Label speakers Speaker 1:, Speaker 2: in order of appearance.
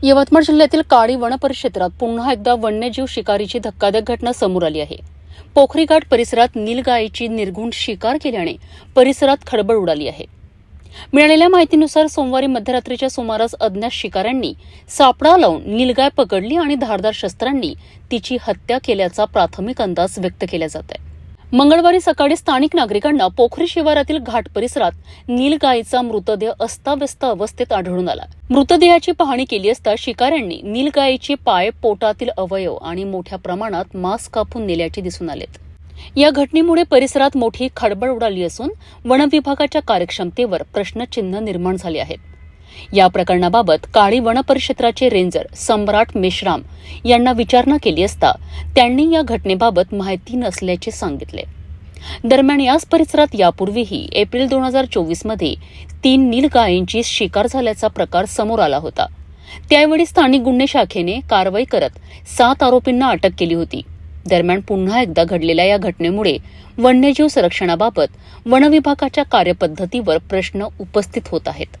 Speaker 1: यवतमाळ जिल्ह्यातील काळी वनपरिक्षेत्रात पुन्हा एकदा वन्यजीव शिकारीची धक्कादायक घटना समोर आली आहे। पोखरी घाट परिसरात नीलगायीची निर्घुण शिकार केल्याने परिसरात खळबळ उडाली आहे। मिळालेल्या माहितीनुसार सोमवारी मध्यरात्रीच्या सुमारास अज्ञात शिकाऱ्यांनी सापळा लावून नीलगाय पकडली आणि धारदार शस्त्रांनी तिची हत्या केल्याचा प्राथमिक अंदाज व्यक्त केला जात आहे। मंगळवारी सकाळी स्थानिक नागरिकांना पोखरी शिवारातील घाट परिसरात नीलगायीचा मृतदेह अस्ताव्यस्त अवस्थेत आढळून आला। मृतदेहाची पाहणी केली असता शिकाऱ्यांनी नीलगायीचे पाय, पोटातील अवयव आणि मोठ्या प्रमाणात मांस कापून नेल्याचे दिसून आलेत। या घटनेमुळे परिसरात मोठी खळबळ उडाली असून वन विभागाच्या कार्यक्षमतेवर प्रश्नचिन्ह निर्माण झाले आहेत। या प्रकरणाबाबत काळी वनपरिक्षेत्राचे रेंजर सम्राट मेश्राम यांना विचारणा केली असता त्यांनी या घटनेबाबत माहिती नसल्याचे सांगितले। दरम्यान याच परिसरात यापूर्वीही एप्रिल 2024 मध्ये 3 नीलगायींची शिकार झाल्याचा प्रकार समोर आला होता। त्यावेळी स्थानिक गुन्हे शाखेने कारवाई करत 7 आरोपींना अटक केली होती। दरम्यान पुन्हा एकदा घडलेल्या या घटनेमुळे वन्यजीव संरक्षणाबाबत वन विभागाच्या कार्यपद्धतीवर प्रश्न उपस्थित होत आहेत।